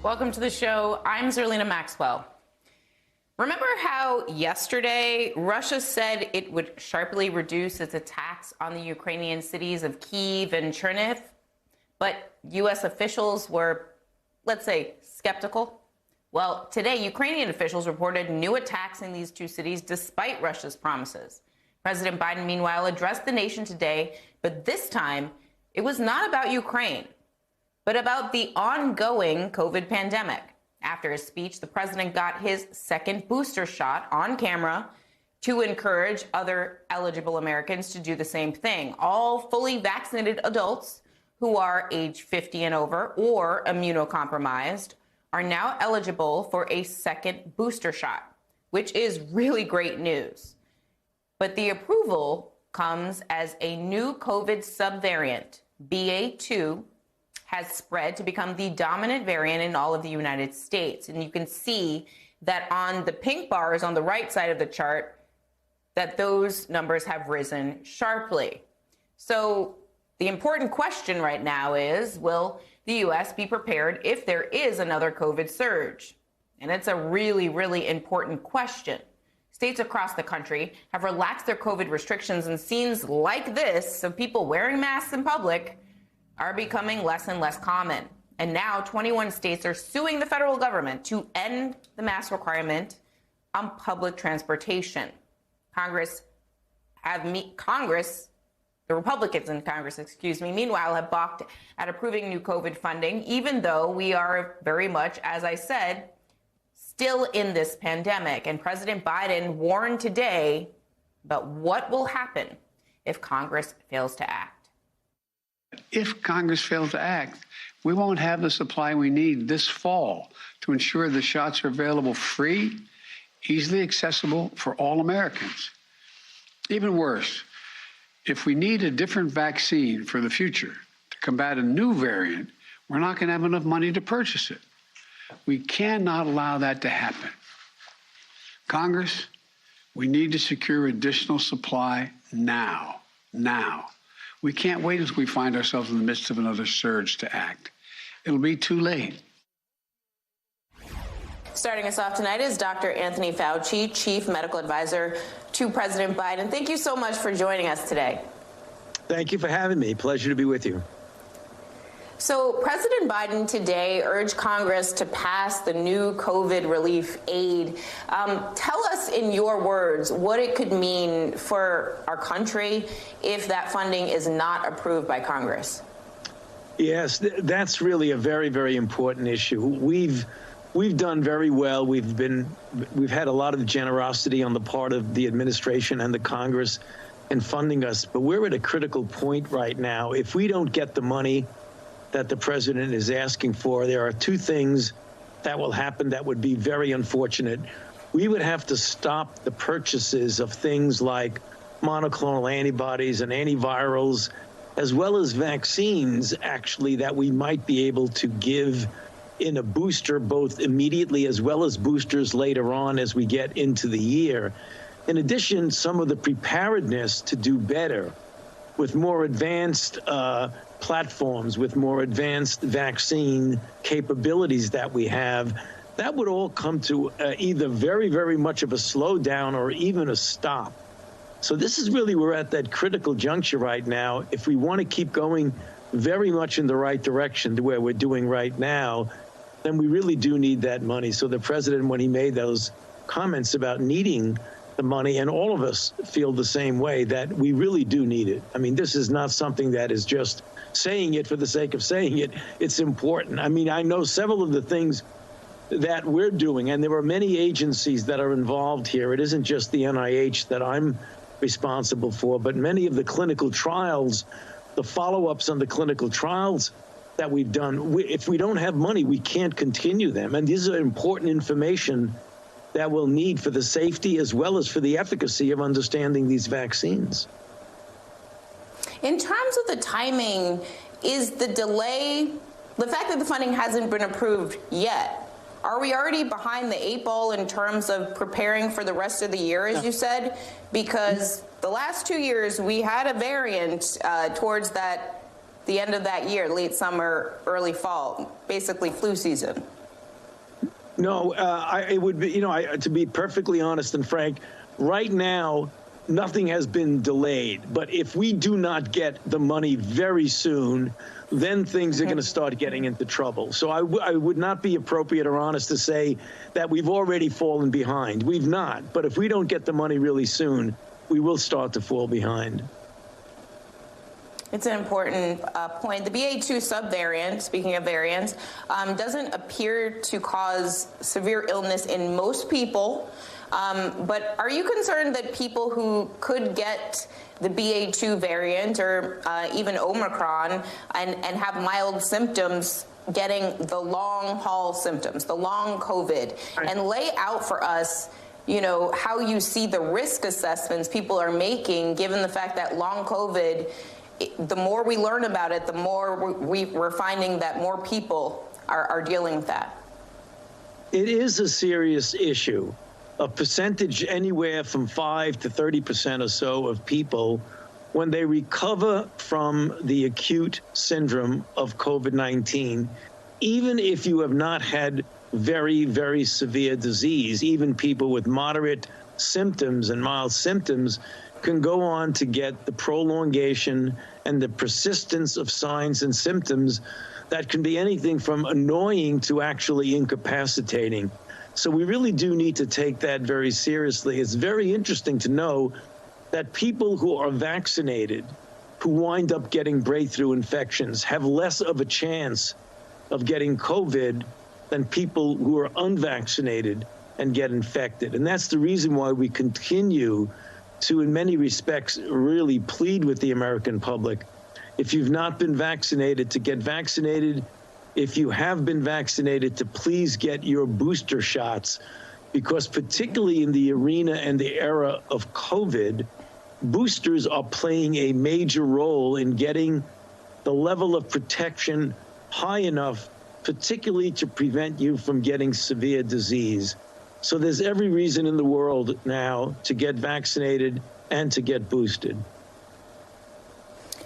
Welcome to the show. I'm Zerlina Maxwell. Remember how yesterday Russia said it would sharply reduce its attacks on the Ukrainian cities of Kyiv and Chernihiv? But U.S. officials were, let's say, skeptical. Well, today, Ukrainian officials reported new attacks in these two cities despite Russia's promises. President Biden, meanwhile, addressed the nation today, but this time it was not about Ukraine, but about the ongoing COVID pandemic. After his speech, the president got his second booster shot on camera to encourage other eligible Americans to do the same thing. All fully vaccinated adults who are age 50 and over or immunocompromised are now eligible for a second booster shot, which is really great news. But the approval comes as a new COVID subvariant, BA.2, has spread to become the dominant variant in all of the United States. And you can see that on the pink bars on the right side of the chart, that those numbers have risen sharply. So the important question right now is, will the U.S. be prepared if there is another COVID surge? And it's a really, really important question. States across the country have relaxed their COVID restrictions, and scenes like this of people wearing masks in public are becoming less and less common. And now 21 states are suing the federal government to end the mask requirement on public transportation. The Republicans in Congress, meanwhile, have balked at approving new COVID funding, even though we are very much, as I said, still in this pandemic. And President Biden warned today about what will happen if Congress fails to act. If Congress fails to act, we won't have the supply we need this fall to ensure the shots are available free, easily accessible for all Americans. Even worse, if we need a different vaccine for the future to combat a new variant, we're not going to have enough money to purchase it. We cannot allow that to happen. Congress, we need to secure additional supply now. We can't wait until we find ourselves in the midst of another surge to act. It'll be too late. Starting us off tonight is Dr. Anthony Fauci, Chief Medical Advisor to President Biden. Thank you so much for joining us today. Thank you for having me. Pleasure to be with you. So President Biden today urged Congress to pass the new COVID relief aid. Tell us in your words what it could mean for our country if that funding is not approved by Congress. Yes, that's really a very, very important issue. We've done very well. We've had a lot of generosity on the part of the administration and the Congress in funding us, but we're at a critical point right now. If we don't get the money that the president is asking for, there are two things that will happen that would be very unfortunate. We would have to stop the purchases of things like monoclonal antibodies and antivirals, as well as vaccines, actually, that we might be able to give in a booster, both immediately as well as boosters later on as we get into the year. In addition, some of the preparedness to do better with more advanced platforms, with more advanced vaccine capabilities that we have, that would all come to either very, very much of a slowdown or even a stop. So this is really, we're at that critical juncture right now. If we want to keep going very much in the right direction to where we're doing right now, then we really do need that money. So the president, when he made those comments about needing the money, and all of us feel the same way, that we really do need it. I mean, this is not something that is just saying it for the sake of saying it. It's important. I mean, I know several of the things that we're doing, and there are many agencies that are involved here. It isn't just the NIH that I'm responsible for, but many of the clinical trials, the follow-ups on the clinical trials that we've done. If we don't have money, we can't continue them. And these are important information that we'll need for the safety as well as for the efficacy of understanding these vaccines. In terms of the timing, is the delay, the fact that the funding hasn't been approved yet, are we already behind the 8 ball in terms of preparing for the rest of the year, as you said? Because the last 2 years, we had a variant towards the end of that year, late summer, early fall, basically flu season. No, it would be, to be perfectly honest and frank, right now, nothing has been delayed. But if we do not get the money very soon, then things are going to start getting into trouble. So I would not be appropriate or honest to say that we've already fallen behind. We've not. But if we don't get the money really soon, we will start to fall behind. It's an important point. The BA.2 subvariant, speaking of variants, doesn't appear to cause severe illness in most people. But are you concerned that people who could get the BA.2 variant or even Omicron and have mild symptoms getting the long haul symptoms, the long COVID, and lay out for us, how you see the risk assessments people are making, given the fact that long COVID, the more we learn about it, the more we're finding that more people are dealing with that? It is a serious issue. A percentage anywhere from 5 to 30% or so of people, when they recover from the acute syndrome of COVID-19, even if you have not had very, very severe disease, even people with moderate symptoms and mild symptoms can go on to get the prolongation and the persistence of signs and symptoms that can be anything from annoying to actually incapacitating. So we really do need to take that very seriously. It's very interesting to know that people who are vaccinated, who wind up getting breakthrough infections, have less of a chance of getting COVID than people who are unvaccinated and get infected. And that's the reason why we continue to, in many respects, really plead with the American public. If you've not been vaccinated, to get vaccinated. If you have been vaccinated, to please get your booster shots, because particularly in the arena and the era of COVID, boosters are playing a major role in getting the level of protection high enough, particularly to prevent you from getting severe disease. So there's every reason in the world now to get vaccinated and to get boosted.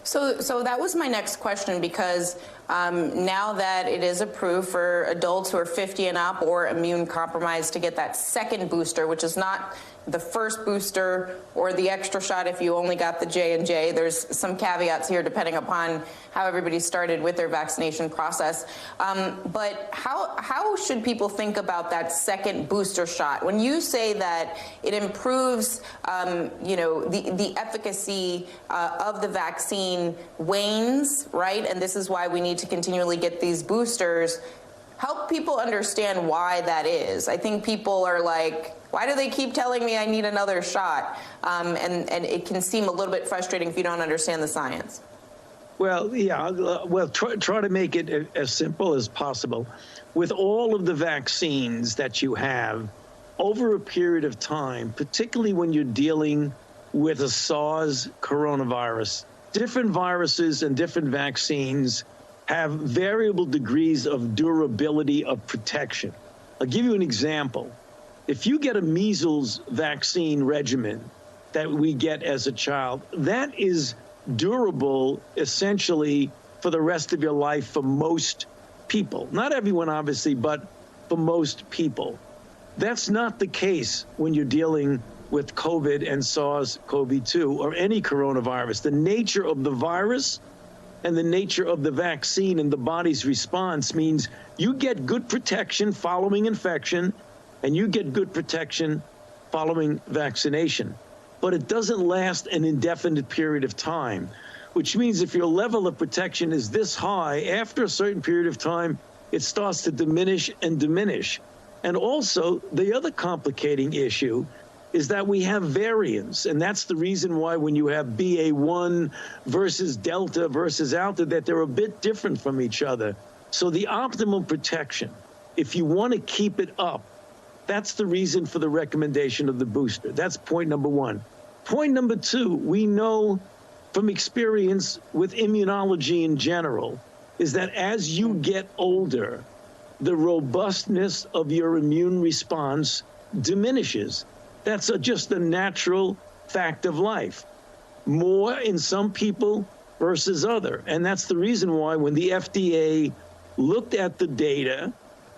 So that was my next question, because now that it is approved for adults who are 50 and up or immune compromised to get that second booster, which is not the first booster or the extra shot if you only got the J&J. There's some caveats here depending upon how everybody started with their vaccination process. But how should people think about that second booster shot? When you say that it improves, the efficacy of the vaccine wanes, right? And this is why we need to continually get these boosters. Help people understand why that is. I think people are like, why do they keep telling me I need another shot? And it can seem a little bit frustrating if you don't understand the science. Well, yeah, try to make it as simple as possible. With all of the vaccines that you have over a period of time, particularly when you're dealing with a SARS coronavirus, different viruses and different vaccines have variable degrees of durability of protection. I'll give you an example. If you get a measles vaccine regimen that we get as a child, that is durable essentially for the rest of your life for most people. Not everyone, obviously, but for most people. That's not the case when you're dealing with COVID and SARS-CoV-2 or any coronavirus. The nature of the virus and the nature of the vaccine and the body's response means you get good protection following infection and you get good protection following vaccination. But it doesn't last an indefinite period of time, which means if your level of protection is this high, after a certain period of time, it starts to diminish and diminish. And also, the other complicating issue is that we have variants, and that's the reason why when you have BA1 versus Delta versus Alpha, that they're a bit different from each other. So the optimal protection, if you want to keep it up, that's the reason for the recommendation of the booster. That's point number one. Point number two, we know from experience with immunology in general, is that as you get older, the robustness of your immune response diminishes. That's just a natural fact of life. More in some people versus other. And that's the reason why when the FDA looked at the data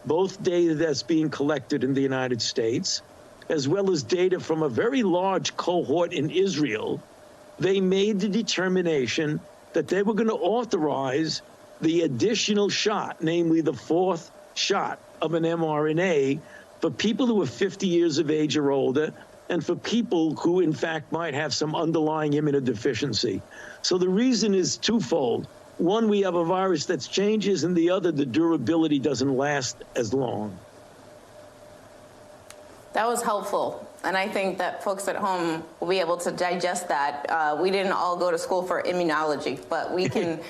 both data that's being collected in the United States, as well as data from a very large cohort in Israel, they made the determination that they were going to authorize the additional shot, namely the fourth shot of an mRNA, for people who are 50 years of age or older, and for people who, in fact, might have some underlying immunodeficiency. So the reason is twofold. One, we have a virus that changes, and the other, the durability doesn't last as long. That was helpful. And I think that folks at home will be able to digest that. We didn't all go to school for immunology, but we can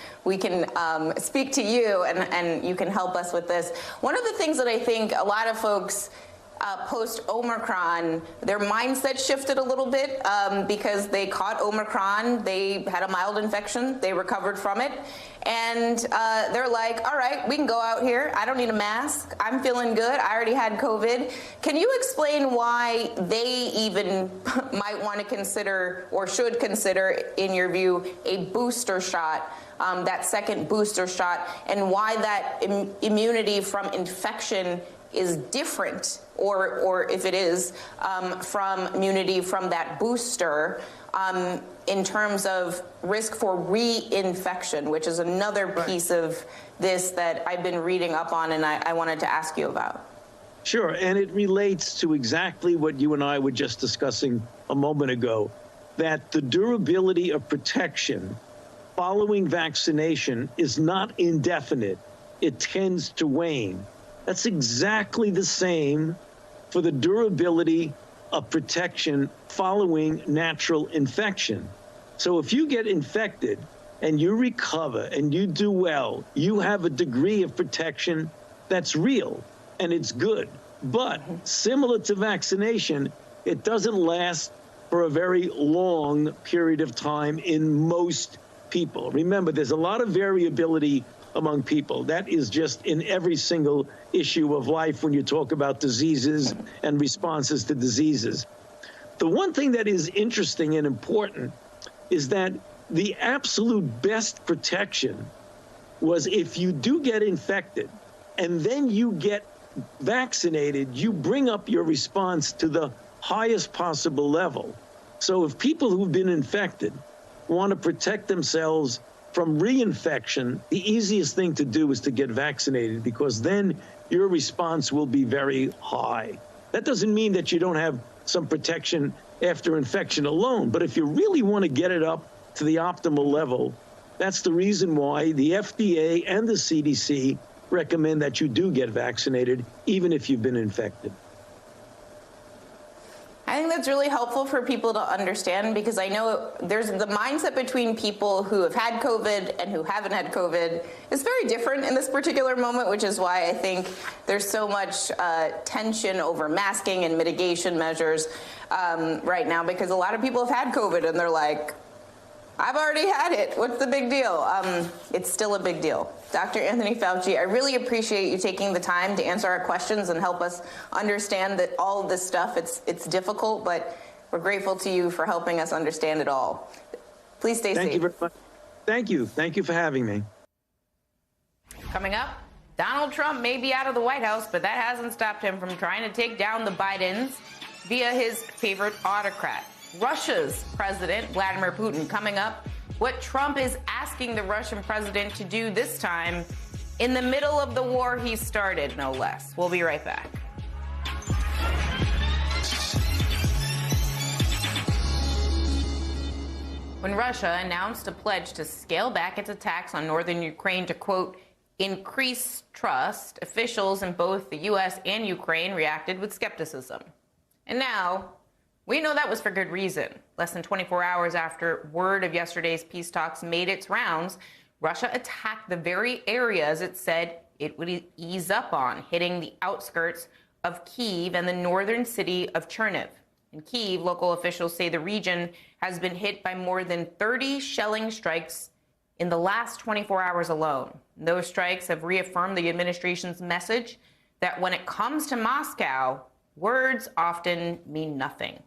speak to you, and you can help us with this. One of the things that I think a lot of folks post-Omicron, their mindset shifted a little bit because they caught Omicron, they had a mild infection, they recovered from it, and they're like, all right, we can go out here, I don't need a mask, I'm feeling good, I already had COVID. Can you explain why they even might want to consider, or should consider, in your view, a booster shot, that second booster shot, and why that immunity from infection is different, or if it is, from immunity from that booster, in terms of risk for reinfection, which is another piece of this that I've been reading up on and I wanted to ask you about. Sure, and it relates to exactly what you and I were just discussing a moment ago, that the durability of protection following vaccination is not indefinite. It tends to wane. That's exactly the same for the durability of protection following natural infection. So if you get infected and you recover and you do well, you have a degree of protection that's real and it's good. But similar to vaccination, it doesn't last for a very long period of time in most people. Remember, there's a lot of variability among people. That is just in every single issue of life when you talk about diseases and responses to diseases. The one thing that is interesting and important is that the absolute best protection was if you do get infected and then you get vaccinated, you bring up your response to the highest possible level. So if people who've been infected want to protect themselves from reinfection, the easiest thing to do is to get vaccinated, because then your response will be very high. That doesn't mean that you don't have some protection after infection alone, but if you really want to get it up to the optimal level, that's the reason why the FDA and the CDC recommend that you do get vaccinated, even if you've been infected. I think that's really helpful for people to understand, because I know there's the mindset between people who have had COVID and who haven't had COVID is very different in this particular moment, which is why I think there's so much tension over masking and mitigation measures right now, because a lot of people have had COVID and they're like, I've already had it. What's the big deal? It's still a big deal. Dr. Anthony Fauci, I really appreciate you taking the time to answer our questions and help us understand that all of this stuff, it's difficult, but we're grateful to you for helping us understand it all. Please stay safe. Thank you very much. Thank you. Thank you for having me. Coming up, Donald Trump may be out of the White House, but that hasn't stopped him from trying to take down the Bidens via his favorite autocrat. Russia's president, Vladimir Putin, coming up. What Trump is asking the Russian president to do this time in the middle of the war he started, no less. We'll be right back. When Russia announced a pledge to scale back its attacks on northern Ukraine to, quote, increase trust, officials in both the U.S. and Ukraine reacted with skepticism. And now, we know that was for good reason. Less than 24 hours after word of yesterday's peace talks made its rounds, Russia attacked the very areas it said it would ease up on, hitting the outskirts of Kyiv and the northern city of Cherniv. In Kyiv, local officials say the region has been hit by more than 30 shelling strikes in the last 24 hours alone. Those strikes have reaffirmed the administration's message that when it comes to Moscow, words often mean nothing.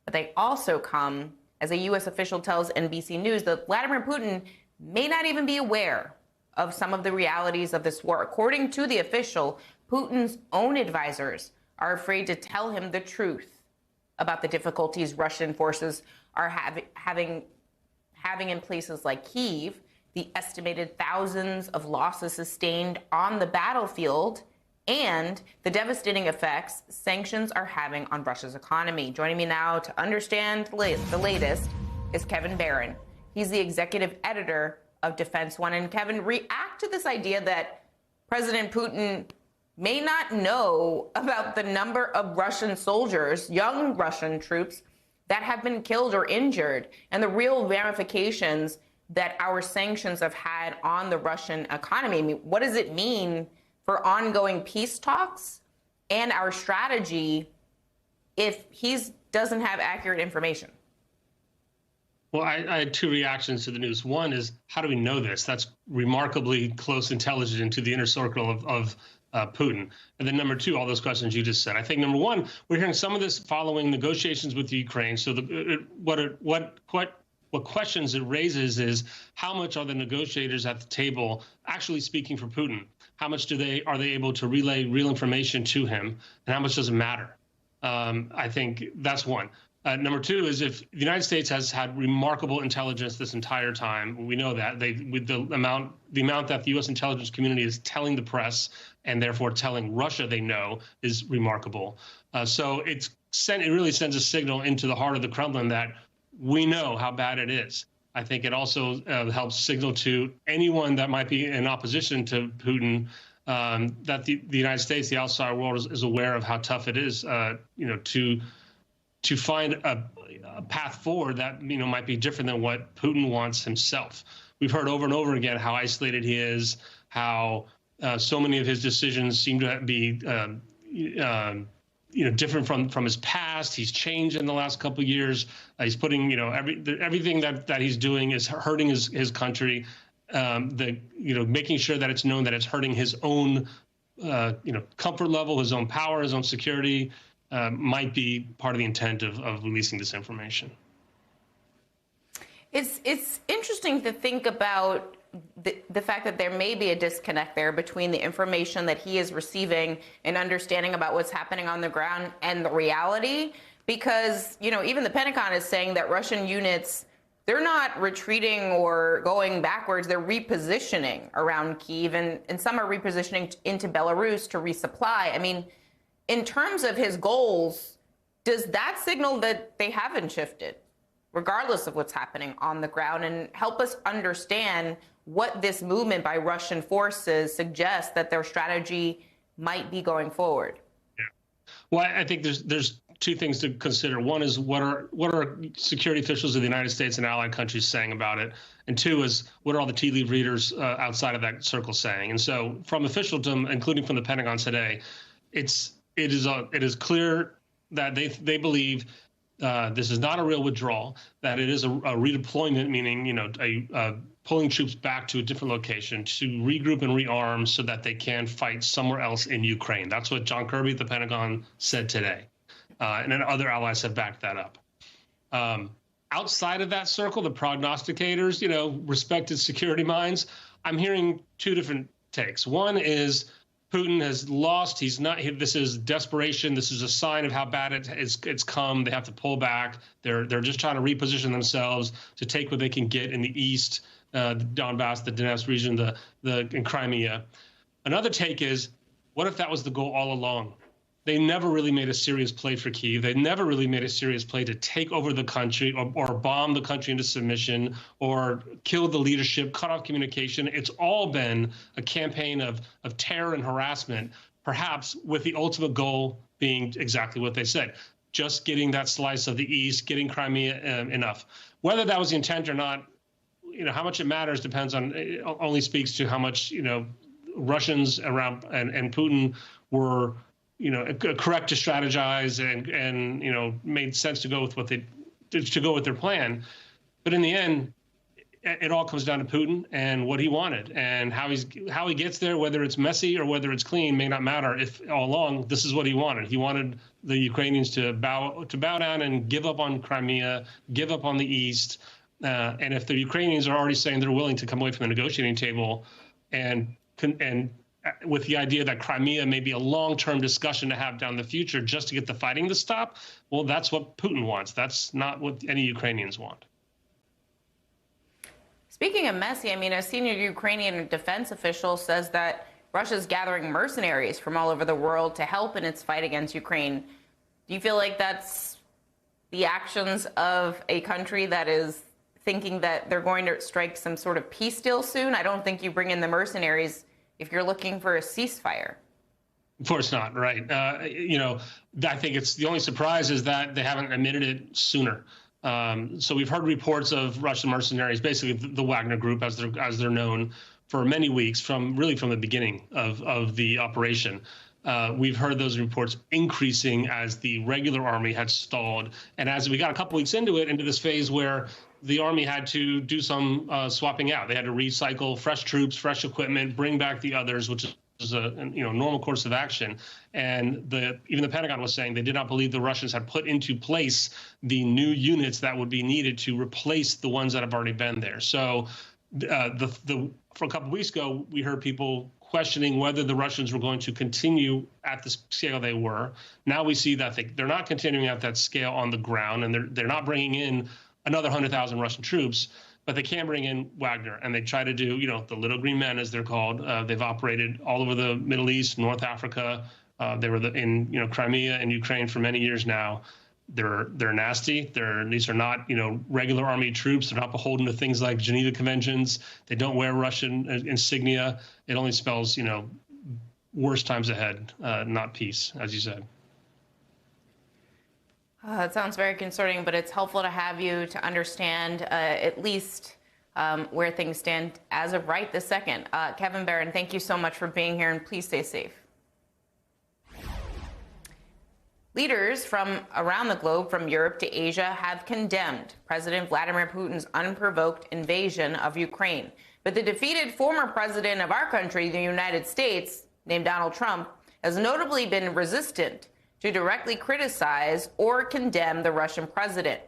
But they also come as a U.S. official tells NBC News that Vladimir Putin may not even be aware of some of the realities of this war. According to the official, Putin's own advisors are afraid to tell him the truth about the difficulties Russian forces are having in places like Kyiv, the estimated thousands of losses sustained on the battlefield, and the devastating effects sanctions are having on Russia's economy. Joining me now to understand the latest is Kevin Barron. He's the executive editor of Defense One. And Kevin, react to this idea that President Putin may not know about the number of Russian soldiers, young Russian troops, that have been killed or injured, and the real ramifications that our sanctions have had on the Russian economy. I mean, what does it mean for ongoing peace talks and our strategy if he doesn't have accurate information? Well, I had two reactions to the news. One is, how do we know this? That's remarkably close intelligence into the inner circle of Putin. And then number two, all those questions you just said. I think number one, we're hearing some of this following negotiations with Ukraine. So what questions it raises is, how much are the negotiators at the table actually speaking for Putin? How much are they able to relay real information to him, and how much does it matter? I think that's one. Number two is, if the United States has had remarkable intelligence this entire time, we know that with the amount that the U.S. intelligence community is telling the press and therefore telling Russia they know is remarkable. So it really sends a signal into the heart of the Kremlin that we know how bad it is. I think it also helps signal to anyone that might be in opposition to Putin that the United States, the outside world, is aware of how tough it is, to find a path forward that might be different than what Putin wants himself. We've heard over and over again how isolated he is, how so many of his decisions seem to be different from his past. He's changed in the last couple of years. He's putting everything that he's doing is hurting his country. Making sure that it's known that it's hurting his own comfort level, his own power, his own security. Might be part of the intent of releasing this information. It's interesting to think about the fact that there may be a disconnect there between the information that he is receiving and understanding about what's happening on the ground and the reality, because even the Pentagon is saying that Russian units, they're not retreating or going backwards, they're repositioning around Kyiv, and some are repositioning into Belarus to resupply. I mean, in terms of his goals, does that signal that they haven't shifted, regardless of what's happening on the ground, and help us understand what this movement by Russian forces suggests that their strategy might be going forward? Yeah. Well, I think there's two things to consider. One is, what are security officials of the United States and allied countries saying about it? And two is, what are all the tea leaf readers outside of that circle saying? And so from officialdom, including from the Pentagon today, it is clear that they believe this is not a real withdrawal, that it is a redeployment, meaning pulling troops back to a different location to regroup and rearm so that they can fight somewhere else in Ukraine. That's what John Kirby at the Pentagon said today, and then other allies have backed that up. Outside of that circle, the prognosticators, respected security minds, I'm hearing two different takes. One is, Putin has lost. This is desperation. This is a sign of how bad it's come. They have to pull back. They're just trying to reposition themselves to take what they can get in the east, the Donbass, the Donetsk region, in Crimea. Another take is, what if that was the goal all along? They never really made a serious play for Kyiv. They never really made a serious play to take over the country or bomb the country into submission or kill the leadership, cut off communication. It's all been a campaign of terror and harassment, perhaps with the ultimate goal being exactly what they said, just getting that slice of the east, getting Crimea enough. Whether that was the intent or not, how much it matters depends on, only speaks to how much, Russians around and Putin were correct to strategize and made sense to go with their plan. But in the end, it all comes down to Putin and what he wanted, and how he gets there, whether it's messy or whether it's clean, may not matter. If all along this is what he wanted. He wanted the Ukrainians to bow down and give up on Crimea, give up on the east. And if the Ukrainians are already saying they're willing to come away from the negotiating table and with the idea that Crimea may be a long-term discussion to have down the future just to get the fighting to stop, well, that's what Putin wants. That's not what any Ukrainians want. Speaking of messy, I mean, a senior Ukrainian defense official says that Russia's gathering mercenaries from all over the world to help in its fight against Ukraine. Do you feel like that's the actions of a country that is thinking that they're going to strike some sort of peace deal soon? I don't think you bring in the mercenaries if you're looking for a ceasefire. Of course not, right? I think it's the only surprise is that they haven't admitted it sooner. So we've heard reports of Russian mercenaries, basically the Wagner Group, as they're known, for many weeks from the beginning of the operation. We've heard those reports increasing as the regular army had stalled, and as we got a couple weeks into this phase where the army had to do some swapping out. They had to recycle fresh troops, fresh equipment, bring back the others, which is a normal course of action. And even the Pentagon was saying they did not believe the Russians had put into place the new units that would be needed to replace the ones that have already been there. So for a couple of weeks ago, we heard people questioning whether the Russians were going to continue at the scale they were. Now we see that they're not continuing at that scale on the ground, and they're not bringing in another 100,000 Russian troops, but they can bring in Wagner, and they try to do, the little green men, as they're called. They've operated all over the Middle East, North Africa. They were in Crimea and Ukraine for many years now. They're nasty. These are not regular army troops. They're not beholden to things like Geneva Conventions. They don't wear Russian insignia. It only spells worse times ahead, not peace, as you said. It sounds very concerning, but it's helpful to have you to understand at least where things stand as of right this second. Kevin Barron, thank you so much for being here, and please stay safe. Leaders from around the globe, from Europe to Asia, have condemned President Vladimir Putin's unprovoked invasion of Ukraine. But the defeated former president of our country, the United States, named Donald Trump, has notably been resistant to directly criticize or condemn the Russian president.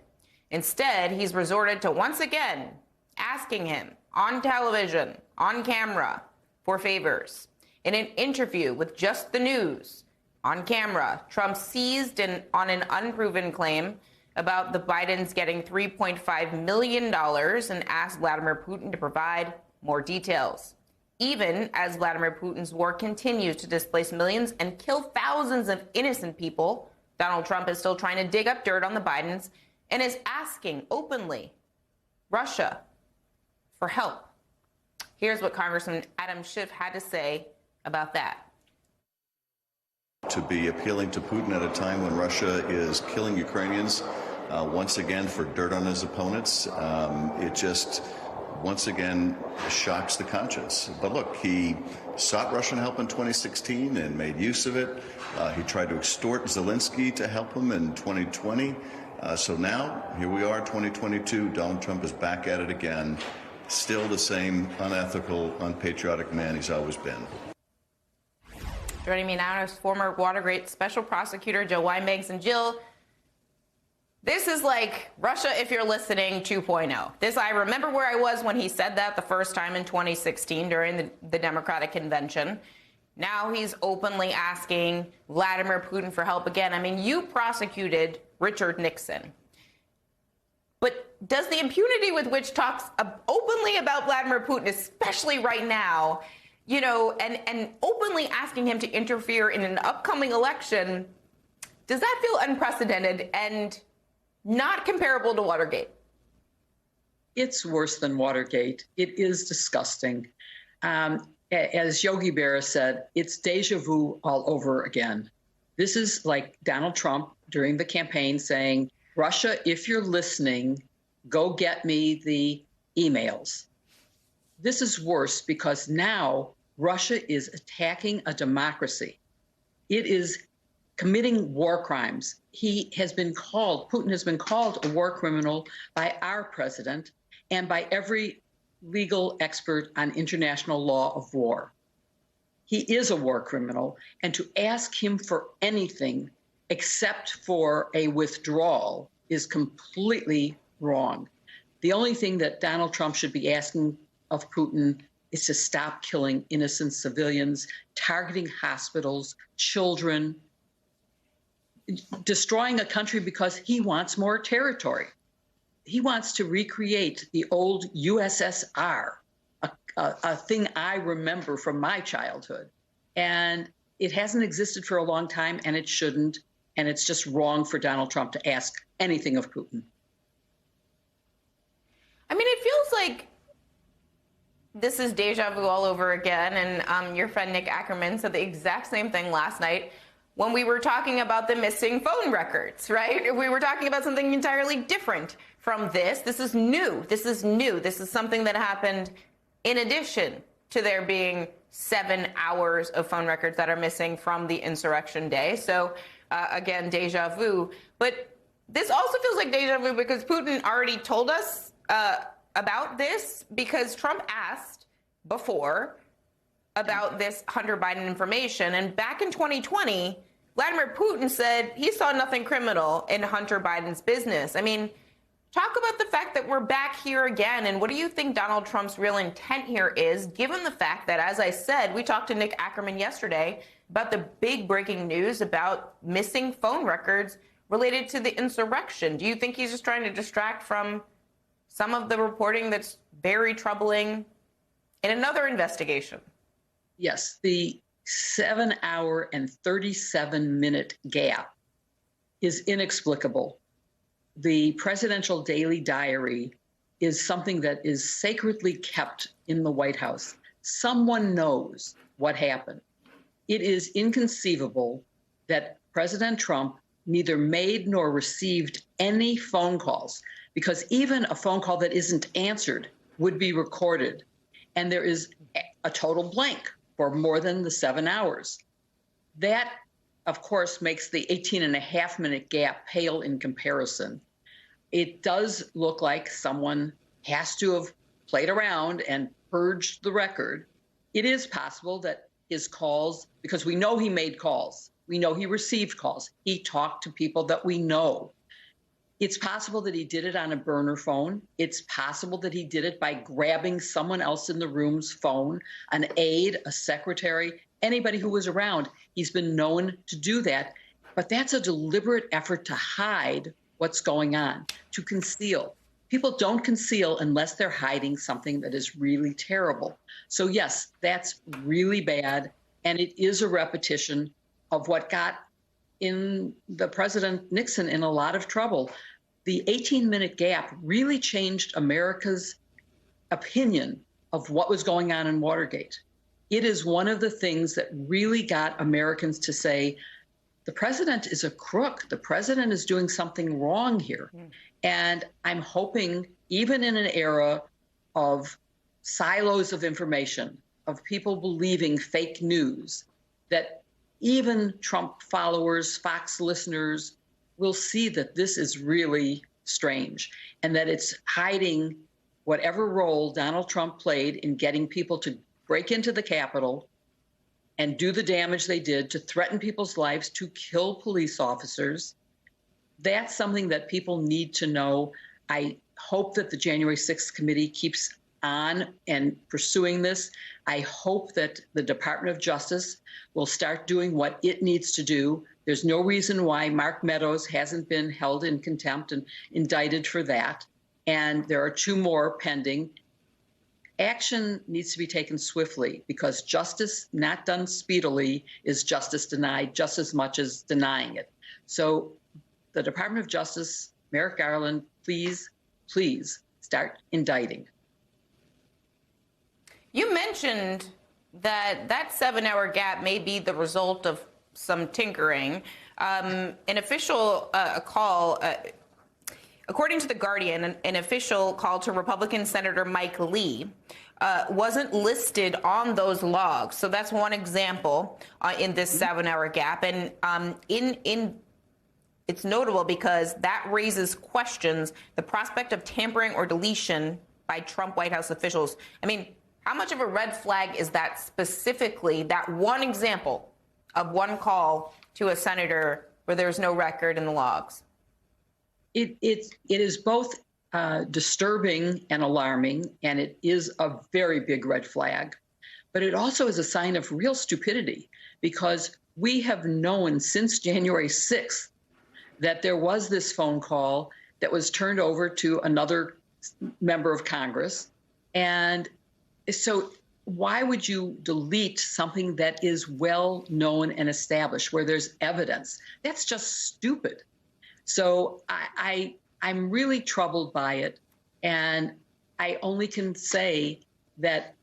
Instead, he's resorted to once again asking him on television, on camera, for favors. In an interview with Just the News, on camera, Trump seized on an unproven claim about the Bidens getting $3.5 million and asked Vladimir Putin to provide more details. Even as Vladimir Putin's war continues to displace millions and kill thousands of innocent people, Donald Trump is still trying to dig up dirt on the Bidens and is asking openly Russia for help. Here's what Congressman Adam Schiff had to say about that. To be appealing to Putin at a time when Russia is killing Ukrainians once again for dirt on his opponents, it just once again shocks the conscience. But look, he sought Russian help in 2016 and made use of it. He tried to extort Zelensky to help him in 2020. So now, here we are, 2022, Donald Trump is back at it again. Still the same unethical, unpatriotic man he's always been. Joining me now is former Watergate Special Prosecutor Jill Wine-Banks. And Jill, this is like Russia, if you're listening, 2.0. I remember where I was when he said that the first time in 2016 during the Democratic convention. Now he's openly asking Vladimir Putin for help again. I mean, you prosecuted Richard Nixon. But does the impunity with which talks openly about Vladimir Putin, especially right now, and openly asking him to interfere in an upcoming election, does that feel unprecedented and not comparable to Watergate? It's worse than Watergate. It is disgusting. As Yogi Berra said, it's deja vu all over again. This is like Donald Trump during the campaign saying, Russia, if you're listening, go get me the emails. This is worse because now Russia is attacking a democracy. It is committing war crimes. Putin has been called a war criminal by our president and by every legal expert on international law of war. He is a war criminal, and to ask him for anything except for a withdrawal is completely wrong. The only thing that Donald Trump should be asking of Putin is to stop killing innocent civilians, targeting hospitals, children, destroying a country because he wants more territory. He wants to recreate the old USSR, a thing I remember from my childhood. And it hasn't existed for a long time, and it shouldn't. And it's just wrong for Donald Trump to ask anything of Putin. I mean, it feels like this is deja vu all over again. And your friend Nick Ackerman said the exact same thing last night when we were talking about the missing phone records, right? We were talking about something entirely different from this. This is new. This is new. This is something that happened in addition to there being 7 hours of phone records that are missing from the insurrection day. So again, deja vu. But this also feels like deja vu because Putin already told us about this, because Trump asked before about this Hunter Biden information. And back in 2020, Vladimir Putin said he saw nothing criminal in Hunter Biden's business. I mean, talk about the fact that we're back here again. And what do you think Donald Trump's real intent here is, given the fact that, as I said, we talked to Nick Ackerman yesterday about the big breaking news about missing phone records related to the insurrection? Do you think he's just trying to distract from some of the reporting that's very troubling in another investigation? Yes, the 7-hour and 37-minute gap is inexplicable. The presidential daily diary is something that is sacredly kept in the White House. Someone knows what happened. It is inconceivable that President Trump neither made nor received any phone calls, because even a phone call that isn't answered would be recorded. And there is a total blank for more than the 7 hours. That, of course, makes the 18.5-minute gap pale in comparison. It does look like someone has to have played around and purged the record. It is possible that his calls, because we know he made calls, we know he received calls, he talked to people that we know. It's possible that he did it on a burner phone. It's possible that he did it by grabbing someone else in the room's phone, an aide, a secretary, anybody who was around. He's been known to do that. But that's a deliberate effort to hide what's going on, to conceal. People don't conceal unless they're hiding something that is really terrible. So yes, that's really bad. And it is a repetition of what got in the President Nixon in a lot of trouble. The 18-minute gap really changed America's opinion of what was going on in Watergate. It is one of the things that really got Americans to say, the president is a crook. The president is doing something wrong here. And I'm hoping, even in an era of silos of information, of people believing fake news, that even Trump followers, Fox listeners, will see that this is really strange and that it's hiding whatever role Donald Trump played in getting people to break into the Capitol and do the damage they did, to threaten people's lives, to kill police officers. That's something that people need to know. I hope that the January 6th committee keeps on and pursuing this. I hope that the Department of Justice will start doing what it needs to do. There's no reason why Mark Meadows hasn't been held in contempt and indicted for that. And there are 2 more pending. Action needs to be taken swiftly, because justice not done speedily is justice denied just as much as denying it. So the Department of Justice, Merrick Garland, please, please start indicting. You mentioned that 7-hour gap may be the result of some tinkering. An official call, according to The Guardian, an official call to Republican Senator Mike Lee wasn't listed on those logs. So that's one example in this 7-hour gap. And it's notable because that raises questions, the prospect of tampering or deletion by Trump White House officials. I mean, how much of a red flag is that specifically, that one example of one call to a senator where there's no record in the logs? It is both disturbing and alarming, and it is a very big red flag. But it also is a sign of real stupidity, because we have known since January 6th that there was this phone call that was turned over to another member of Congress. And so why would you delete something that is well known and established, where there's evidence? That's just stupid. So I'm really troubled by it. And I only can say that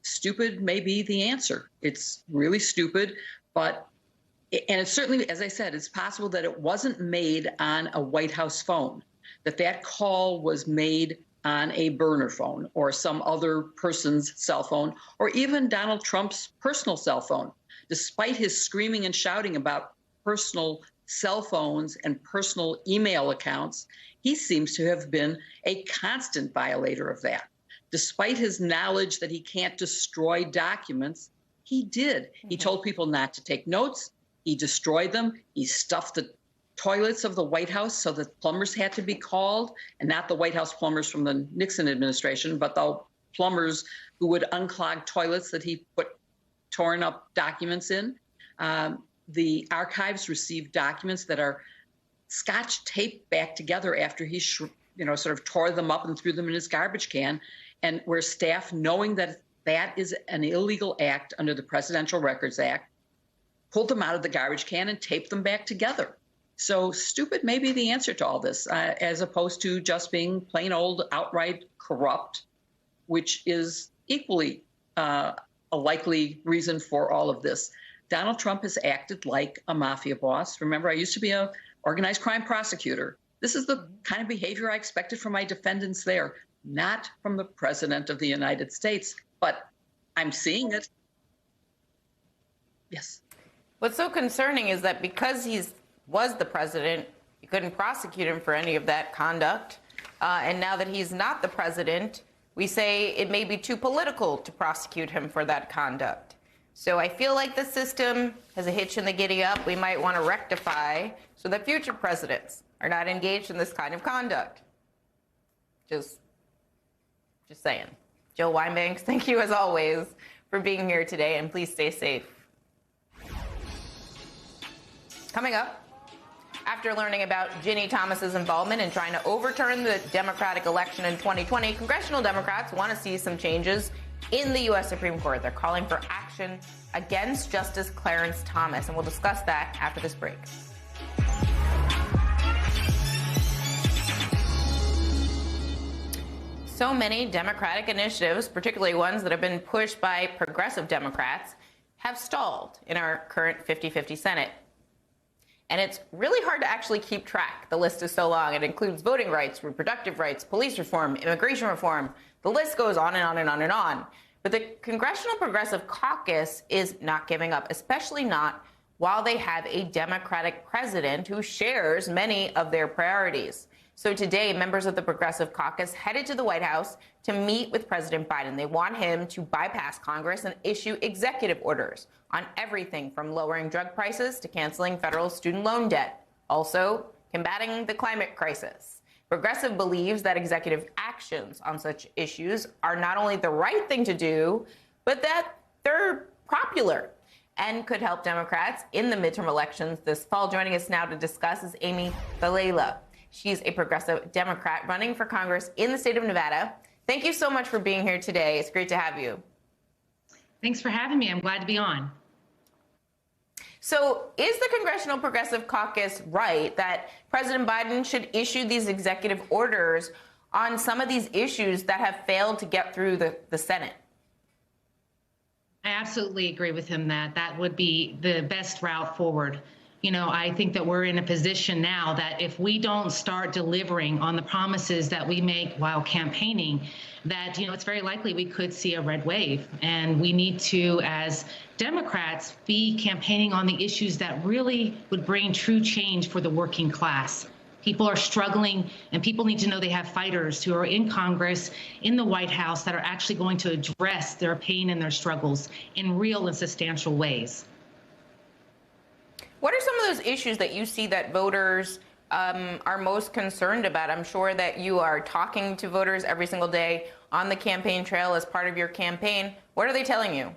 stupid may be the answer. It's really stupid, and it's certainly, as I said, it's possible that it wasn't made on a White House phone, that call was made on a burner phone or some other person's cell phone, or even Donald Trump's personal cell phone. Despite his screaming and shouting about personal cell phones and personal email accounts, he seems to have been a constant violator of that. Despite his knowledge that he can't destroy documents, he did. He told people not to take notes. He destroyed them. He stuffed the toilets of the White House so that plumbers had to be called, and not the White House plumbers from the Nixon administration, but the plumbers who would unclog toilets that he put torn up documents in. The archives received documents that are Scotch taped back together after he sort of tore them up and threw them in his garbage can, and where staff, knowing that that is an illegal act under the Presidential Records Act, pulled them out of the garbage can and taped them back together. So stupid may be the answer to all this, as opposed to just being plain old outright corrupt, which is equally a likely reason for all of this. Donald Trump has acted like a mafia boss. Remember, I used to be an organized crime prosecutor. This is the kind of behavior I expected from my defendants there, not from the President of the United States, but I'm seeing it. Yes. What's so concerning is that because he was the president, you couldn't prosecute him for any of that conduct. And now that he's not the president, we say it may be too political to prosecute him for that conduct. So I feel like the system has a hitch in the giddy up we might want to rectify so that future presidents are not engaged in this kind of conduct. Just saying. Jill Weinbanks, thank you as always for being here today, and please stay safe. Coming up, after learning about Ginny Thomas's involvement in trying to overturn the Democratic election in 2020, congressional Democrats want to see some changes in the U.S. Supreme Court. They're calling for action against Justice Clarence Thomas, and we'll discuss that after this break. So many Democratic initiatives, particularly ones that have been pushed by progressive Democrats, have stalled in our current 50-50 Senate. And it's really hard to actually keep track. The list is so long. It includes voting rights, reproductive rights, police reform, immigration reform. The list goes on and on and on and on. But the Congressional Progressive Caucus is not giving up, especially not while they have a Democratic president who shares many of their priorities. So today, members of the Progressive Caucus headed to the White House to meet with President Biden. They want him to bypass Congress and issue executive orders on everything from lowering drug prices to canceling federal student loan debt, also combating the climate crisis. Progressive believes that executive actions on such issues are not only the right thing to do, but that they're popular and could help Democrats in the midterm elections this fall. Joining us now to discuss is Amy Vilela. She's a progressive Democrat running for Congress in the state of Nevada. Thank you so much for being here today. It's great to have you. Thanks for having me. I'm glad to be on. So is the Congressional Progressive Caucus right that President Biden should issue these executive orders on some of these issues that have failed to get through the Senate? I absolutely agree with him that that would be the best route forward. You know, I think that we're in a position now that if we don't start delivering on the promises that we make while campaigning, that, you know, it's very likely we could see a red wave. And we need to, as Democrats, be campaigning on the issues that really would bring true change for the working class. People are struggling, and people need to know they have fighters who are in Congress, in the White House, that are actually going to address their pain and their struggles in real and substantial ways. What are some of those issues that you see that voters are most concerned about? I'm sure that you are talking to voters every single day on the campaign trail as part of your campaign. What are they telling you?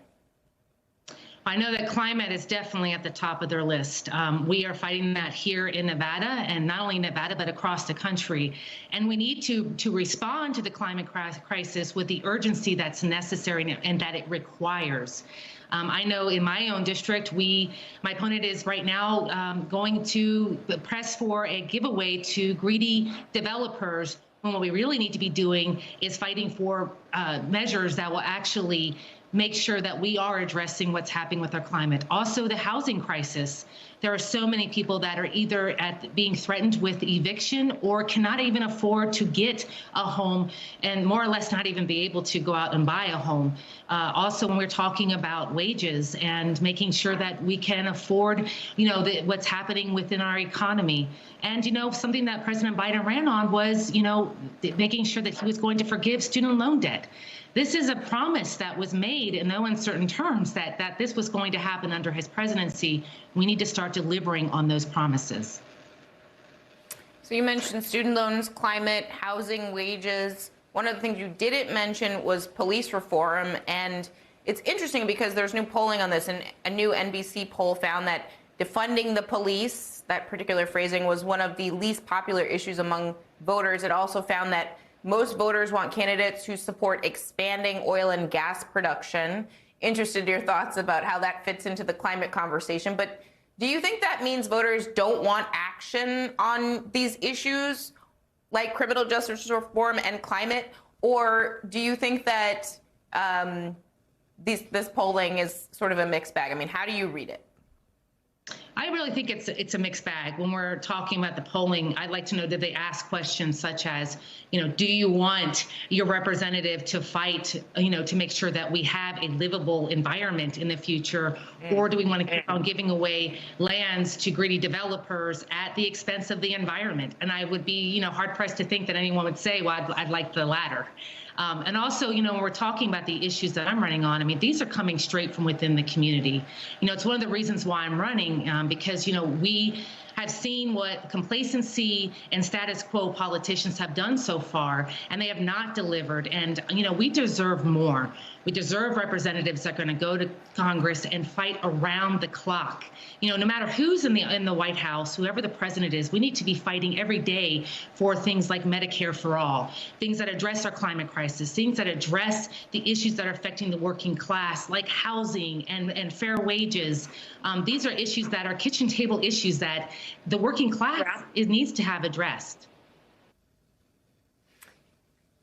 I know that climate is definitely at the top of their list. We are fighting that here in Nevada, and not only Nevada, but across the country. And we need to respond to the climate crisis with the urgency that's necessary and that it requires. I know in my own district, my opponent is right now going to press for a giveaway to greedy developers, when what we really need to be doing is fighting for measures that will actually make sure that we are addressing what's happening with our climate. Also, the housing crisis. There are so many people that are either being threatened with eviction or cannot even afford to get a home, and more or less not even be able to go out and buy a home. Also, when we're talking about wages and making sure that we can afford, what's happening within our economy. And, something that President Biden ran on was, making sure that he was going to forgive student loan debt. This is a promise that was made in no uncertain terms that this was going to happen under his presidency. We need to start delivering on those promises. So you mentioned student loans, climate, housing, wages. One of the things you didn't mention was police reform. And it's interesting because there's new polling on this, and a new NBC poll found that defunding the police, that particular phrasing, was one of the least popular issues among voters. It also found that most voters want candidates who support expanding oil and gas production. Interested in your thoughts about how that fits into the climate conversation. But do you think that means voters don't want action on these issues like criminal justice reform and climate? Or do you think that this polling is sort of a mixed bag? I mean, how do you read it? I really think it's a mixed bag. When we're talking about the polling, I'd like to know, did they ask questions such as, do you want your representative to fight, to make sure that we have a livable environment in the future? Or do we want to keep on giving away lands to greedy developers at the expense of the environment? And I would be, hard pressed to think that anyone would say, well, I'd like the latter. And also, when we're talking about the issues that I'm running on, I mean, these are coming straight from within the community. It's one of the reasons why I'm running, because, we have seen what complacency and status quo politicians have done so far, and they have not delivered. And, we deserve more. We deserve representatives that are going to go to Congress and fight around the clock. No matter who's in the White House, whoever the president is, we need to be fighting every day for things like Medicare for all, things that address our climate crisis, things that address the issues that are affecting the working class, like housing and fair wages. These are issues that are kitchen table issues that the working class needs to have addressed.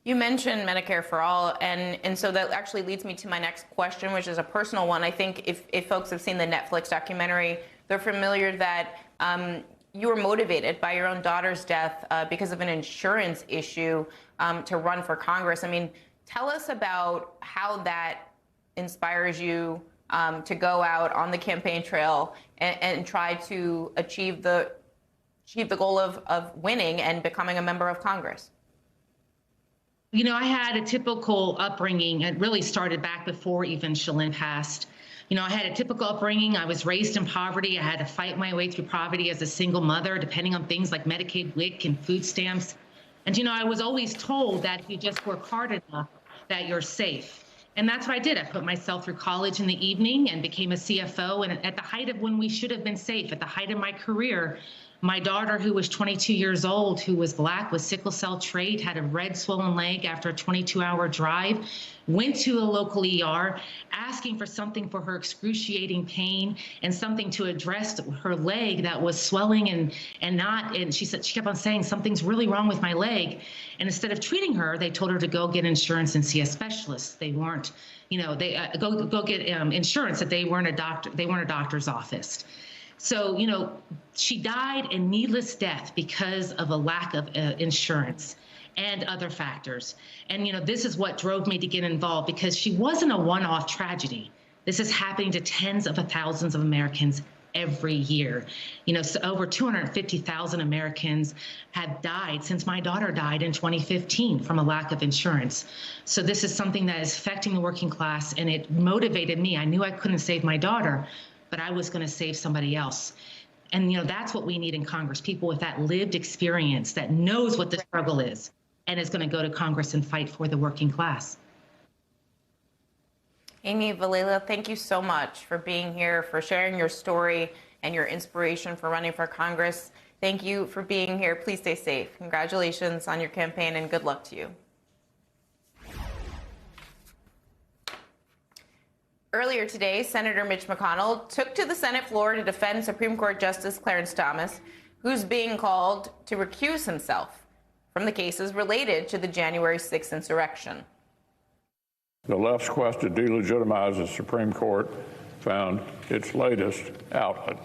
You mentioned Medicare for all, and so that actually leads me to my next question, which is a personal one. I think if folks have seen the Netflix documentary, they're familiar that you were motivated by your own daughter's death because of an insurance issue to run for Congress. I mean, tell us about how that inspires you to go out on the campaign trail and try to achieve the goal of winning and becoming a member of Congress. I had a typical upbringing. It really started back before even Shalyn passed. I had a typical upbringing. I was raised in poverty. I had to fight my way through poverty as a single mother, depending on things like Medicaid, WIC, and food stamps. And, I was always told that if you just work hard enough, that you're safe. And that's what I did. I put myself through college in the evening and became a CFO. And at the height of when we should have been safe, at the height of my career, my daughter, who was 22 years old, who was Black with sickle cell trait, had a red swollen leg after a 22-hour drive, went to a local ER asking for something for her excruciating pain and something to address her leg that was swelling and she kept on saying, something's really wrong with my leg. And instead of treating her, they told her to go get insurance and see a specialist. They weren't, they go get insurance, that they weren't a doctor. They weren't a doctor's office. So, she died a needless death because of a lack of insurance and other factors. And, this is what drove me to get involved, because she wasn't a one-off tragedy. This is happening to tens of thousands of Americans every year. So over 250,000 Americans have died since my daughter died in 2015 from a lack of insurance. So this is something that is affecting the working class, and it motivated me. I knew I couldn't save my daughter, but I was going to save somebody else. And, that's what we need in Congress, people with that lived experience that knows what the struggle is and is going to go to Congress and fight for the working class. Amy Vilela, thank you so much for being here, for sharing your story and your inspiration for running for Congress. Thank you for being here. Please stay safe. Congratulations on your campaign and good luck to you. Earlier today, Senator Mitch McConnell took to the Senate floor to defend Supreme Court Justice Clarence Thomas, who's being called to recuse himself from the cases related to the January 6th insurrection. The left's quest to delegitimize the Supreme Court found its latest outlet.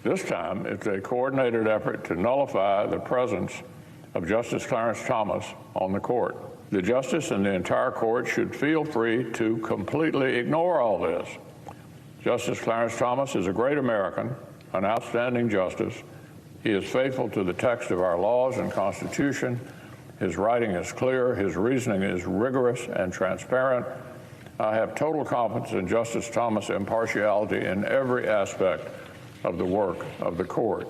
This time, it's a coordinated effort to nullify the presence of Justice Clarence Thomas on the court. The justice and the entire court should feel free to completely ignore all this. Justice Clarence Thomas is a great American, an outstanding justice. He is faithful to the text of our laws and Constitution. His writing is clear. His reasoning is rigorous and transparent. I have total confidence in Justice Thomas' impartiality in every aspect of the work of the court.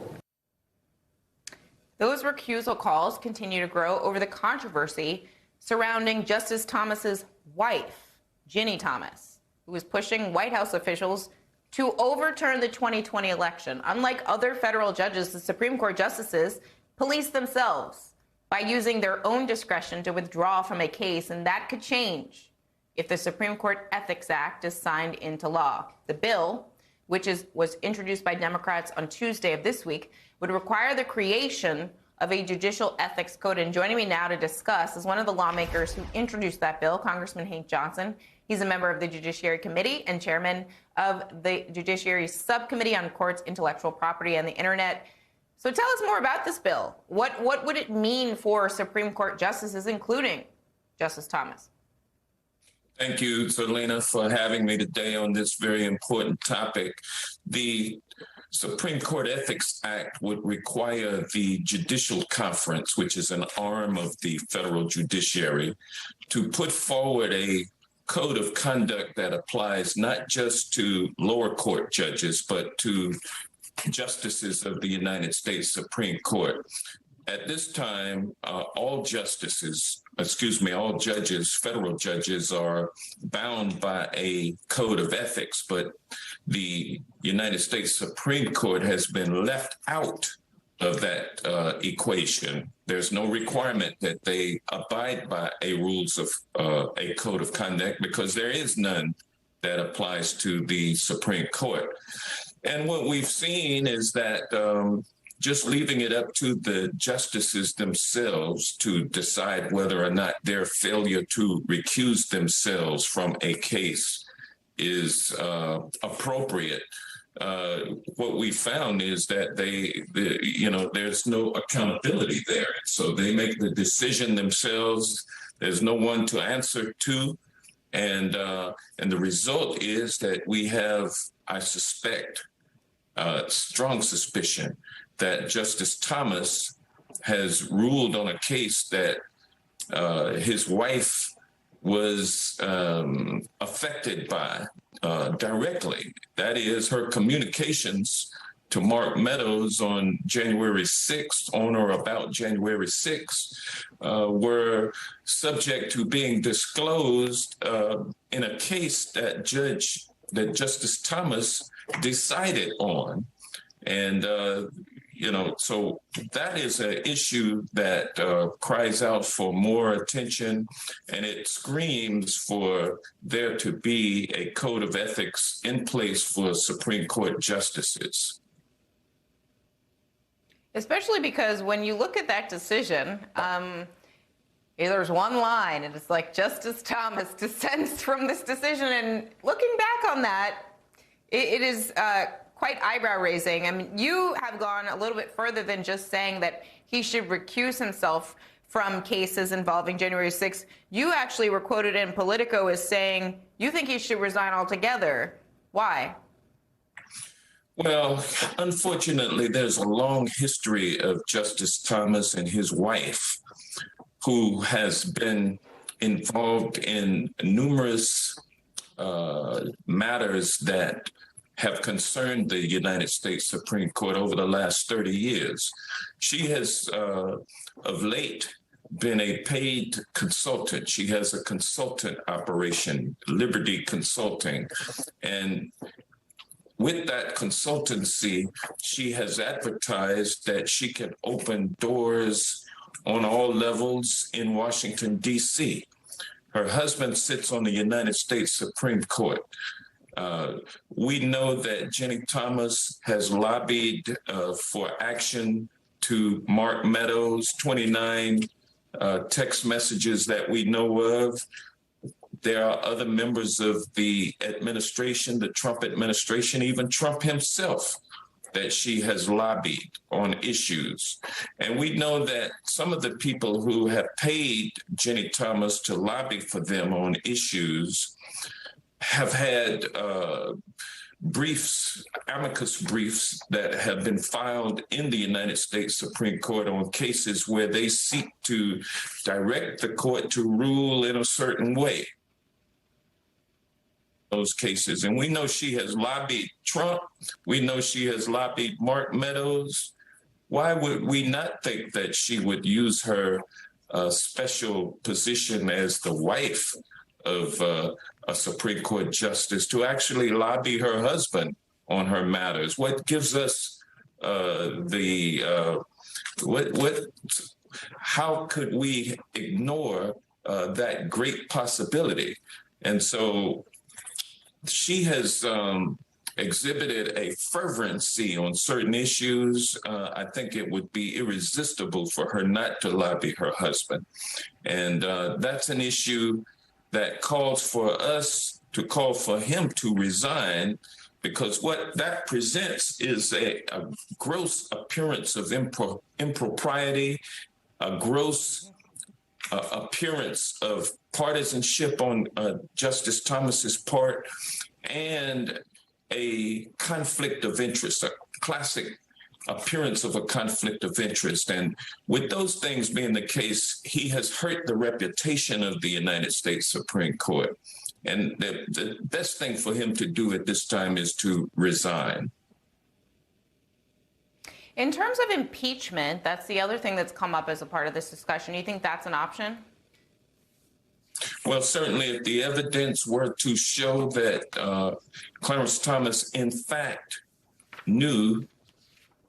Those recusal calls continue to grow over the controversy surrounding Justice Thomas's wife, Ginny Thomas, who was pushing White House officials to overturn the 2020 election. Unlike other federal judges, the Supreme Court justices police themselves by using their own discretion to withdraw from a case, and that could change if the Supreme Court Ethics Act is signed into law. The bill, which was introduced by Democrats on Tuesday of this week, would require the creation of a judicial ethics code. And joining me now to discuss is one of the lawmakers who introduced that bill, Congressman Hank Johnson. He's a member of the Judiciary Committee and chairman of the Judiciary Subcommittee on Courts, Intellectual Property, and the Internet. So tell us more about this bill. What would it mean for Supreme Court justices, including Justice Thomas? Thank you, Zerlina, for having me today on this very important topic. The Supreme Court Ethics Act would require the Judicial Conference, which is an arm of the federal judiciary, to put forward a code of conduct that applies not just to lower court judges, but to justices of the United States Supreme Court. At this time, all judges, federal judges, are bound by a code of ethics, but the United States Supreme Court has been left out of that equation. There's no requirement that they abide by a code of conduct, because there is none that applies to the Supreme Court. And what we've seen is that just leaving it up to the justices themselves to decide whether or not their failure to recuse themselves from a case is appropriate. What we found is that there's no accountability there. So they make the decision themselves. There's no one to answer to. And the result is that we have, I suspect, strong suspicion that Justice Thomas has ruled on a case that his wife was affected by directly. That is, her communications to Mark Meadows on January 6th, on or about January 6th, were subject to being disclosed in a case that Justice Thomas decided on. And so that is an issue that cries out for more attention, and it screams for there to be a code of ethics in place for Supreme Court justices. Especially because when you look at that decision, there's one line, and it's like Justice Thomas dissents from this decision. And looking back on that, it is quite eyebrow-raising. I mean, you have gone a little bit further than just saying that he should recuse himself from cases involving January 6th. You actually were quoted in Politico as saying you think he should resign altogether. Why? Well, unfortunately, there's a long history of Justice Thomas and his wife, who has been involved in numerous matters that have concerned the United States Supreme Court over the last 30 years. She has, of late, been a paid consultant. She has a consultant operation, Liberty Consulting. And with that consultancy, she has advertised that she can open doors on all levels in Washington, D.C. Her husband sits on the United States Supreme Court. We know that Jenny Thomas has lobbied for action to Mark Meadows, 29 text messages that we know of. There are other members of the administration, the Trump administration, even Trump himself, that she has lobbied on issues. And we know that some of the people who have paid Jenny Thomas to lobby for them on issues have had briefs, amicus briefs that have been filed in the United States Supreme Court on cases where they seek to direct the court to rule in a certain way. Those cases. And we know she has lobbied Trump. We know she has lobbied Mark Meadows. Why would we not think that she would use her special position as the wife of a Supreme Court justice to actually lobby her husband on her matters? What gives us how could we ignore that great possibility? And so she has exhibited a fervency on certain issues. I think it would be irresistible for her not to lobby her husband. And that's an issue that calls for us to call for him to resign, because what that presents is a gross appearance of impropriety, a gross appearance of partisanship on Justice Thomas's part, and a conflict of interest, a classic appearance of a conflict of interest. And with those things being the case, he has hurt the reputation of the United States Supreme Court. And the best thing for him to do at this time is to resign. In terms of impeachment, that's the other thing that's come up as a part of this discussion. You think that's an option? Well, certainly if the evidence were to show that Clarence Thomas, in fact, knew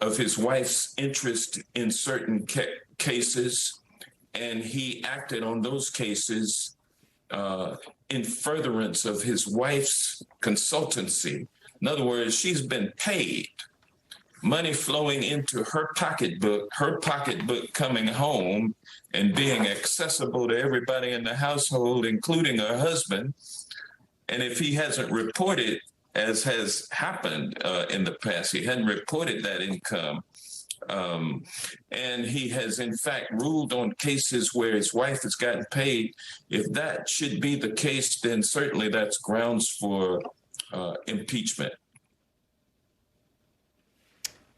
of his wife's interest in certain cases, and he acted on those cases in furtherance of his wife's consultancy. In other words, she's been paid, money flowing into her pocketbook coming home and being accessible to everybody in the household, including her husband. And if he hasn't reported, as has happened in the past, he hadn't reported that income, and he has in fact ruled on cases where his wife has gotten paid, if that should be the case, then certainly that's grounds for impeachment.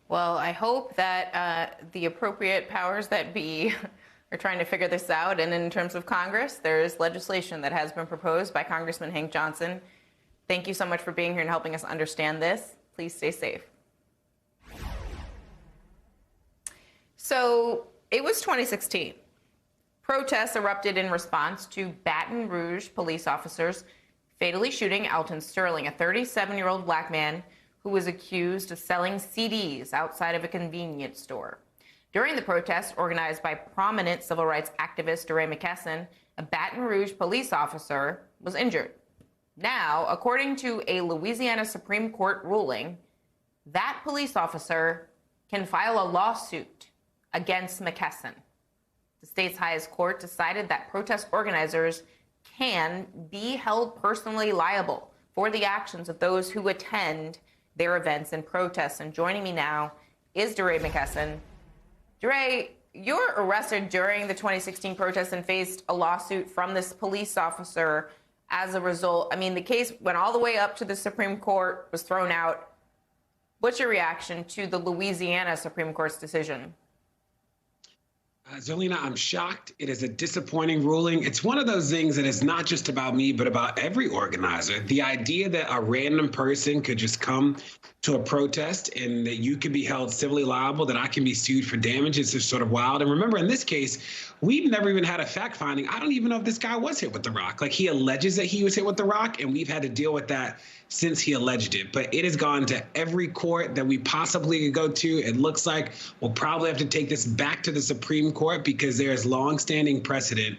Well, I hope that the appropriate powers that be are trying to figure this out. And in terms of Congress, there is legislation that has been proposed by Congressman Hank Johnson. Thank you so much for being here and helping us understand this. Please stay safe. So it was 2016. Protests erupted in response to Baton Rouge police officers fatally shooting Alton Sterling, a 37-year-old black man who was accused of selling CDs outside of a convenience store. During the protest organized by prominent civil rights activist DeRay McKesson, a Baton Rouge police officer was injured. Now, according to a Louisiana Supreme Court ruling, that police officer can file a lawsuit against McKesson. The state's highest court decided that protest organizers can be held personally liable for the actions of those who attend their events and protests. And joining me now is DeRay McKesson. DeRay, you were arrested during the 2016 protests and faced a lawsuit from this police officer as a result. I mean, the case went all the way up to the Supreme Court, was thrown out. What's your reaction to the Louisiana Supreme Court's decision? Zerlina, I'm shocked. It is a disappointing ruling. It's one of those things that is not just about me, but about every organizer. The idea that a random person could just come to a protest and that you could be held civilly liable, that I can be sued for damage is just sort of wild. And remember, in this case, we've never even had a fact finding. I don't even know if this guy was hit with the rock. Like, he alleges that he was hit with the rock, and we've had to deal with that since he alleged it. But it has gone to every court that we possibly could go to. It looks like we'll probably have to take this back to the Supreme Court because there is longstanding precedent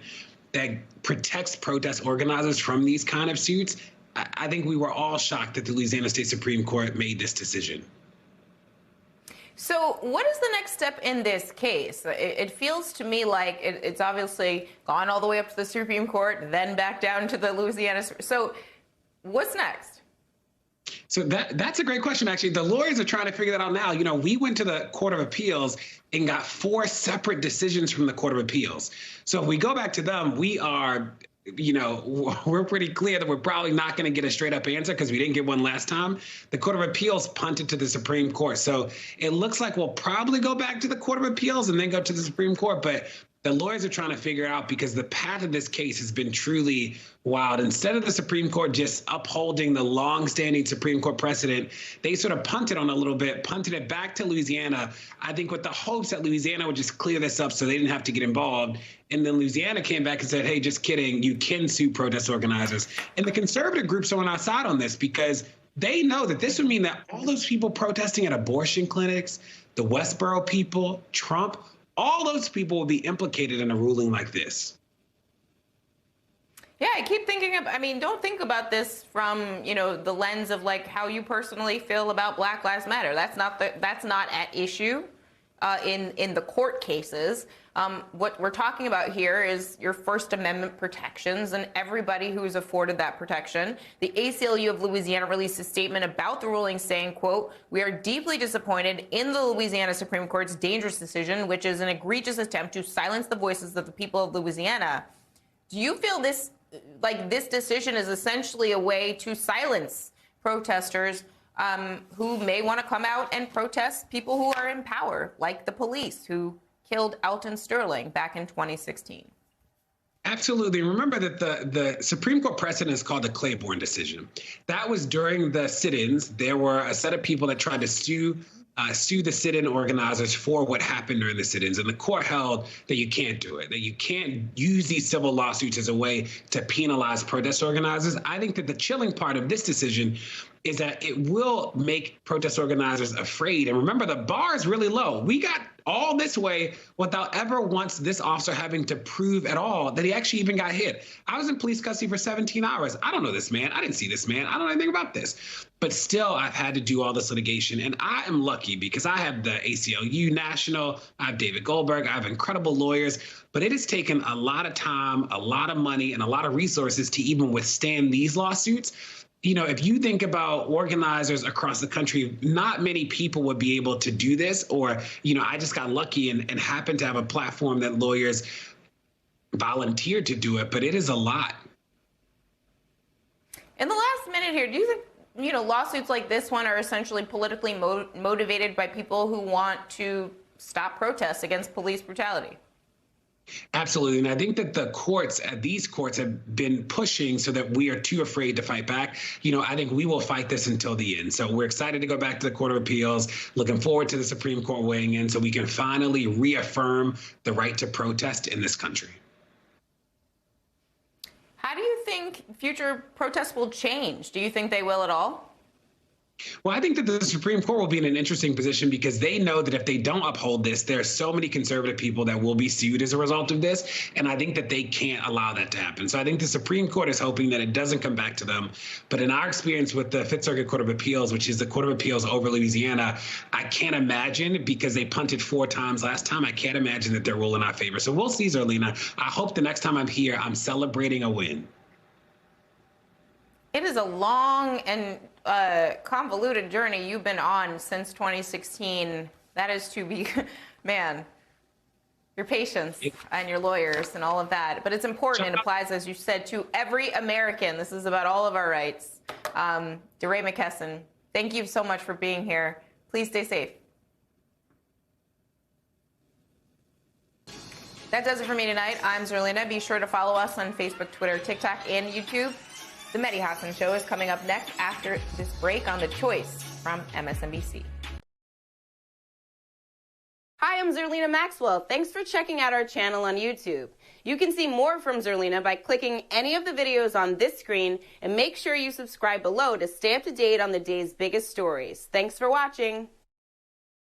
that protects protest organizers from these kind of suits. I think we were all shocked that the Louisiana State Supreme Court made this decision. So what is the next step in this case? It feels to me like it's obviously gone all the way up to the Supreme Court, then back down to the Louisiana. So what's next? So that's a great question, actually. The lawyers are trying to figure that out now. You know, we went to the Court of Appeals and got 4 separate decisions from the Court of Appeals. So if we go back to them, we are, you know, we're pretty clear that we're probably not going to get a straight up answer because we didn't get one last time. The Court of Appeals punted to the Supreme Court. So it looks like we'll probably go back to the Court of Appeals and then go to the Supreme Court. But the lawyers are trying to figure out because the path of this case has been truly wild. Instead of the Supreme Court just upholding the longstanding Supreme Court precedent, they sort of punted on a little bit, punted it back to Louisiana, I think with the hopes that Louisiana would just clear this up so they didn't have to get involved. And then Louisiana came back and said, hey, just kidding, you can sue protest organizers. And the conservative groups are on our side on this because they know that this would mean that all those people protesting at abortion clinics, the Westboro people, Trump, all those people will be implicated in a ruling like this. Yeah, I keep thinking of, I mean, don't think about this from, you know, the lens of like how you personally feel about Black Lives Matter. That's not at issue in the court cases. What we're talking about here is your First Amendment protections and everybody who is afforded that protection. The ACLU of Louisiana released a statement about the ruling saying, quote, "We are deeply disappointed in the Louisiana Supreme Court's dangerous decision, which is an egregious attempt to silence the voices of the people of Louisiana." Do you feel this, like this decision is essentially a way to silence protesters who may want to come out and protest people who are in power, like the police who killed Alton Sterling back in 2016? Absolutely. Remember that the Supreme Court precedent is called the Claiborne decision. That was during the sit-ins. There were a set of people that tried to sue the sit-in organizers for what happened during the sit-ins. And the court held that you can't do it, that you can't use these civil lawsuits as a way to penalize protest organizers. I think that the chilling part of this decision is that it will make protest organizers afraid. And remember, the bar is really low. We got all this way without ever once this officer having to prove at all that he actually even got hit. I was in police custody for 17 hours. I don't know this man. I didn't see this man. I don't know anything about this. But still, I've had to do all this litigation. And I am lucky because I have the ACLU National, I have David Goldberg, I have incredible lawyers. But it has taken a lot of time, a lot of money, and a lot of resources to even withstand these lawsuits. You know, if you think about organizers across the country, not many people would be able to do this. Or, you know, I just got lucky and happened to have a platform that lawyers volunteered to do it. But it is a lot. In the last minute here, do you think, you know, lawsuits like this one are essentially politically motivated by people who want to stop protests against police brutality? Absolutely. And I think that the courts, these courts have been pushing so that we are too afraid to fight back. You know, I think we will fight this until the end. So we're excited to go back to the Court of Appeals, looking forward to the Supreme Court weighing in so we can finally reaffirm the right to protest in this country. How do you think future protests will change? Do you think they will at all? Well, I think that the Supreme Court will be in an interesting position because they know that if they don't uphold this, there are so many conservative people that will be sued as a result of this. And I think that they can't allow that to happen. So I think the Supreme Court is hoping that it doesn't come back to them. But in our experience with the Fifth Circuit Court of Appeals, which is the Court of Appeals over Louisiana, I can't imagine, because they punted 4 times last time, I can't imagine that they're ruling in our favor. So we'll see, Zerlina. I hope the next time I'm here, I'm celebrating a win. It is a long and convoluted journey you've been on since 2016. That is to be, man, your patience and your lawyers and all of that. But it's important. It applies, as you said, to every American. This is about all of our rights. DeRay McKesson, thank you so much for being here. Please stay safe. That does it for me tonight. I'm Zerlina. Be sure to follow us on Facebook, Twitter, TikTok, and YouTube. The Mehdi Hasan Show is coming up next after this break on The Choice from MSNBC. Hi, I'm Zerlina Maxwell. Thanks for checking out our channel on YouTube. You can see more from Zerlina by clicking any of the videos on this screen, and make sure you subscribe below to stay up to date on the day's biggest stories. Thanks for watching.